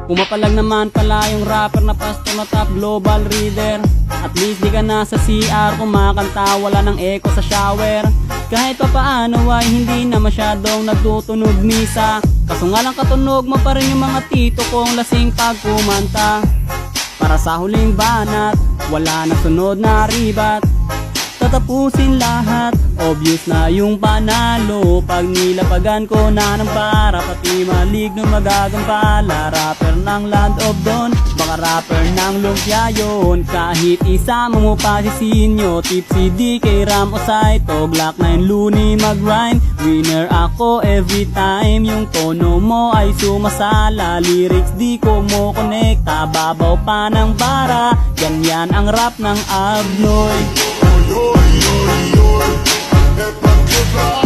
Pumapalag naman pala yung rapper na pastor na top global reader. At least di ka na sa CR kumakanta, wala ng echo sa shower. Kahit pa paano ay hindi na masyadong nagtutunog misa. Kaso nga lang katunog mo pa rin yung mga tito kong lasing pag kumanta. Para sa huling banat, wala na sunod na ribat. Tatapusin lahat, obvious na yung panalo. Pag nilapagan ko na ng para, pati maligno magagampala. Rapper ng Land of Dawn, baka rapper ng lumpia yun. Kahit isama mo pa si Sinyo, Tipsy D, kay Ram o Saito, Glock 9 Looney mag-rhyme. Winner ako every time, yung tono mo ay sumasala. Lyrics di ko mo konekta, babaw pa ng bara. Ganyan ang rap ng Abnoy. Yoy, yoy, yoy, yoy,